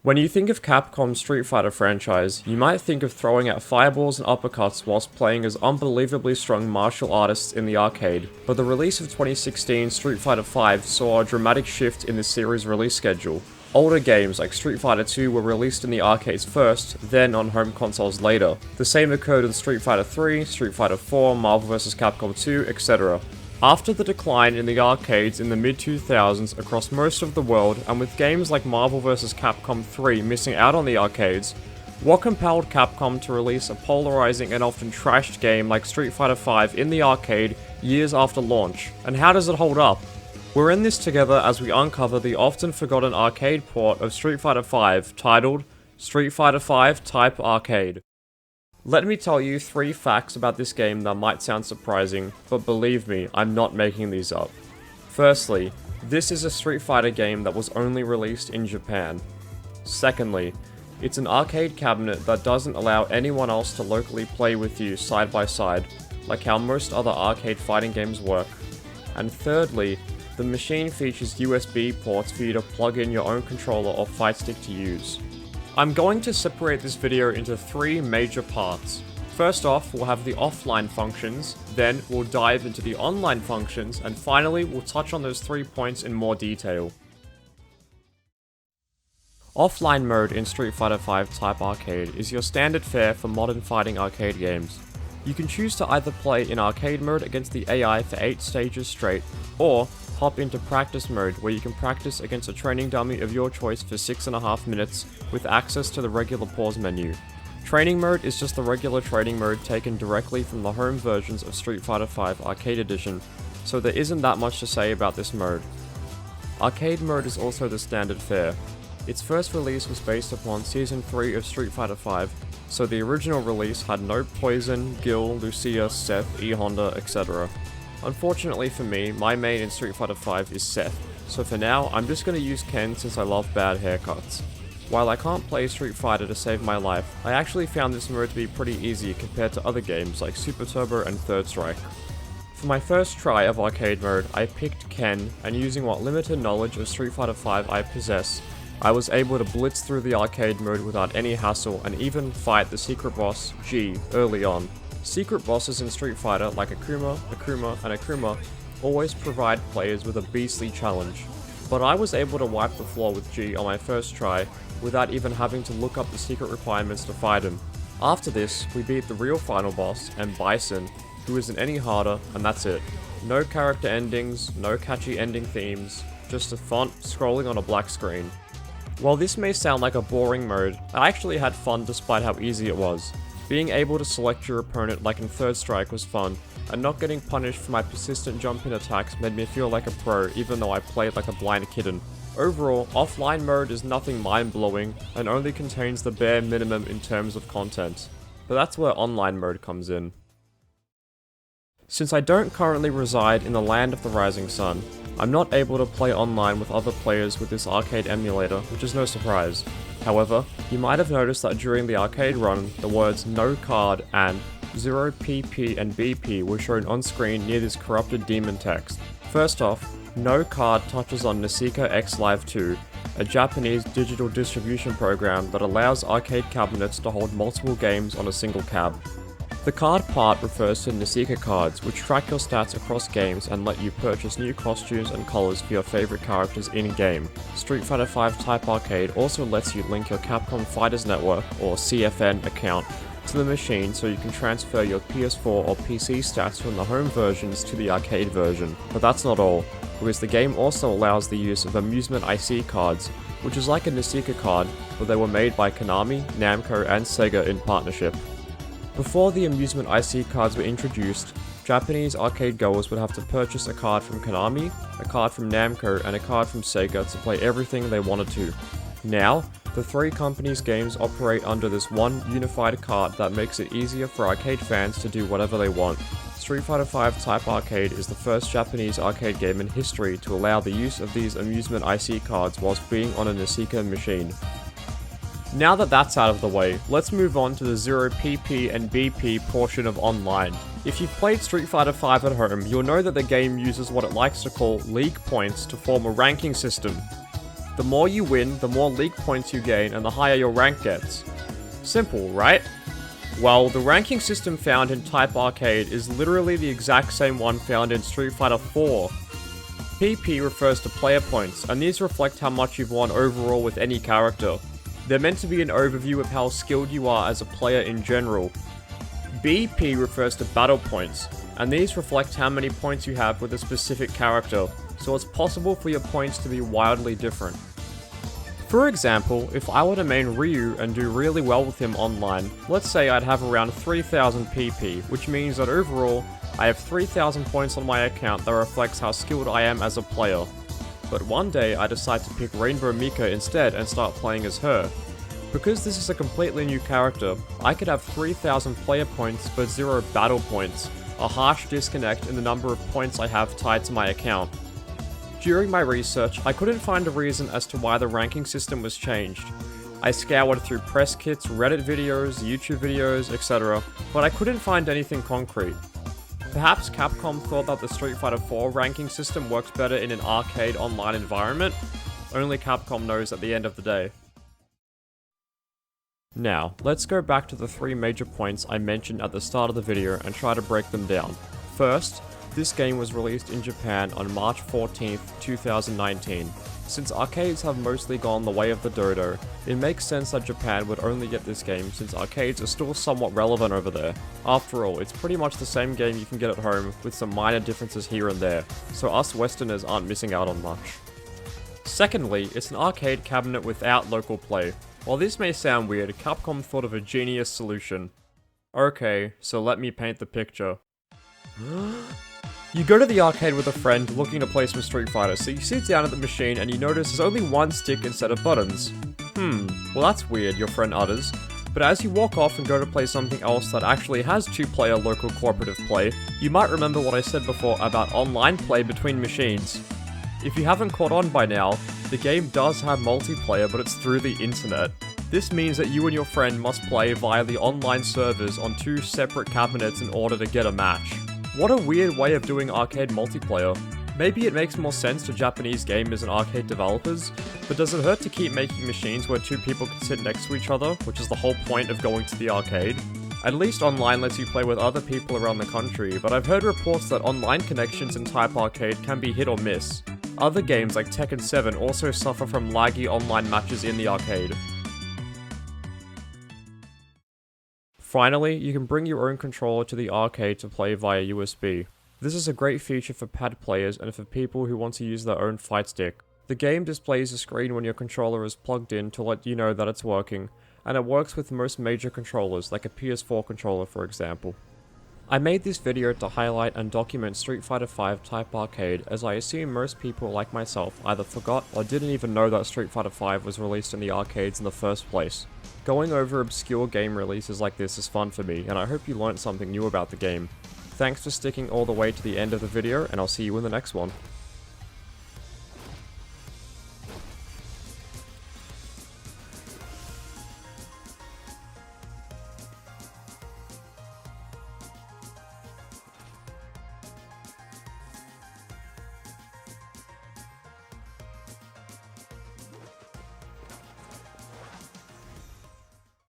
When you think of Capcom's Street Fighter franchise, you might think of throwing out fireballs and uppercuts whilst playing as unbelievably strong martial artists in the arcade, but the release of 2016 Street Fighter V saw a dramatic shift in the series' release schedule. Older games like Street Fighter II were released in the arcades first, then on home consoles later. The same occurred with Street Fighter III, Street Fighter IV, Marvel vs. Capcom 2, etc. After the decline in the arcades in the mid-2000s across most of the world, and with games like Marvel vs. Capcom 3 missing out on the arcades, what compelled Capcom to release a polarizing and often trashed game like Street Fighter V in the arcade years after launch? And how does it hold up? We're in this together as we uncover the often forgotten arcade port of Street Fighter V, titled Street Fighter V Type Arcade. Let me tell you 3 facts about this game that might sound surprising, but believe me, I'm not making these up. Firstly, this is a Street Fighter game that was only released in Japan. Secondly, it's an arcade cabinet that doesn't allow anyone else to locally play with you side by side, like how most other arcade fighting games work. And thirdly, the machine features USB ports for you to plug in your own controller or fight stick to use. I'm going to separate this video into 3 major parts. First off, we'll have the offline functions, then we'll dive into the online functions, and finally we'll touch on those 3 points in more detail. Offline mode in Street Fighter V Type Arcade is your standard fare for modern fighting arcade games. You can choose to either play in arcade mode against the AI for 8 stages straight, or hop into practice mode where you can practice against a training dummy of your choice for 6.5 minutes with access to the regular pause menu. Training mode is just the regular training mode taken directly from the home versions of Street Fighter V Arcade Edition, so there isn't that much to say about this mode. Arcade mode is also the standard fare. Its first release was based upon Season 3 of Street Fighter V, so the original release had no Poison, Gil, Lucia, Seth, E-Honda, etc. Unfortunately for me, my main in Street Fighter V is Seth, so for now, I'm just going to use Ken since I love bad haircuts. While I can't play Street Fighter to save my life, I actually found this mode to be pretty easy compared to other games like Super Turbo and Third Strike. For my first try of arcade mode, I picked Ken, and using what limited knowledge of Street Fighter V I possess, I was able to blitz through the arcade mode without any hassle and even fight the secret boss, G, early on. Secret bosses in Street Fighter like Akuma, and Akuma always provide players with a beastly challenge, but I was able to wipe the floor with G on my first try without even having to look up the secret requirements to fight him. After this, we beat the real final boss, and Bison, who isn't any harder, and that's it. No character endings, no catchy ending themes, just a font scrolling on a black screen. While this may sound like a boring mode, I actually had fun despite how easy it was. Being able to select your opponent like in Third Strike was fun, and not getting punished for my persistent jump-in attacks made me feel like a pro even though I played like a blind kitten. Overall, offline mode is nothing mind-blowing and only contains the bare minimum in terms of content. But that's where online mode comes in. Since I don't currently reside in the land of the rising sun, I'm not able to play online with other players with this arcade emulator, which is no surprise. However, you might have noticed that during the arcade run, the words no card and 0PP and BP were shown on screen near this corrupted demon text. First off, no card touches on Nasika X Live 2, a Japanese digital distribution program that allows arcade cabinets to hold multiple games on a single cab. The card part refers to Nasika cards, which track your stats across games and let you purchase new costumes and colors for your favorite characters in-game. Street Fighter V Type Arcade also lets you link your Capcom Fighters Network, or CFN, account to the machine so you can transfer your PS4 or PC stats from the home versions to the arcade version. But that's not all, because the game also allows the use of amusement IC cards, which is like a Nasika card, but they were made by Konami, Namco, and Sega in partnership. Before the amusement IC cards were introduced, Japanese arcade goers would have to purchase a card from Konami, a card from Namco, and a card from Sega to play everything they wanted to. Now, the 3 companies' games operate under this one unified card that makes it easier for arcade fans to do whatever they want. Street Fighter V Type Arcade is the first Japanese arcade game in history to allow the use of these amusement IC cards whilst being on a Nasika machine. Now that that's out of the way, let's move on to the 0PP and BP portion of online. If you've played Street Fighter V at home, you'll know that the game uses what it likes to call league points to form a ranking system. The The more you win, the more league points you gain, and the higher your rank gets. Simple, right? Well, the ranking system found in Type Arcade is literally the exact same one found in Street Fighter 4. PP refers to player points, and these reflect how much you've won overall with any character. They're meant to be an overview of how skilled you are as a player in general. BP refers to battle points, and these reflect how many points you have with a specific character, so it's possible for your points to be wildly different. For example, if I were to main Ryu and do really well with him online, let's say I'd have around 3000 PP, which means that overall, I have 3000 points on my account that reflects how skilled I am as a player. But one day I decide to pick Rainbow Mika instead and start playing as her. Because this is a completely new character, I could have 3000 player points but 0 battle points, a harsh disconnect in the number of points I have tied to my account. During my research, I couldn't find a reason as to why the ranking system was changed. I scoured through press kits, Reddit videos, YouTube videos, etc., but I couldn't find anything concrete. Perhaps Capcom thought that the Street Fighter 4 ranking system works better in an arcade online environment? Only Capcom knows at the end of the day. Now, let's go back to the 3 major points I mentioned at the start of the video and try to break them down. First, this game was released in Japan on March 14th, 2019. Since arcades have mostly gone the way of the dodo, it makes sense that Japan would only get this game since arcades are still somewhat relevant over there. After all, it's pretty much the same game you can get at home with some minor differences here and there, so us Westerners aren't missing out on much. Secondly, it's an arcade cabinet without local play. While this may sound weird, Capcom thought of a genius solution. Okay, so let me paint the picture. You go to the arcade with a friend looking to play some Street Fighter, so you sit down at the machine and you notice there's only one stick instead of buttons. Well that's weird, your friend utters. But as you walk off and go to play something else that actually has 2-player local cooperative play, you might remember what I said before about online play between machines. If you haven't caught on by now, the game does have multiplayer, but it's through the internet. This means that you and your friend must play via the online servers on 2 separate cabinets in order to get a match. What a weird way of doing arcade multiplayer. Maybe it makes more sense to Japanese gamers and arcade developers, but does it hurt to keep making machines where 2 people can sit next to each other, which is the whole point of going to the arcade? At least online lets you play with other people around the country, but I've heard reports that online connections in Type Arcade can be hit or miss. Other games like Tekken 7 also suffer from laggy online matches in the arcade. Finally, you can bring your own controller to the arcade to play via USB. This is a great feature for pad players and for people who want to use their own fight stick. The game displays a screen when your controller is plugged in to let you know that it's working, and it works with most major controllers, like a PS4 controller for example. I made this video to highlight and document Street Fighter V Type Arcade, as I assume most people like myself either forgot or didn't even know that Street Fighter V was released in the arcades in the first place. Going over obscure game releases like this is fun for me, and I hope you learned something new about the game. Thanks for sticking all the way to the end of the video, and I'll see you in the next one.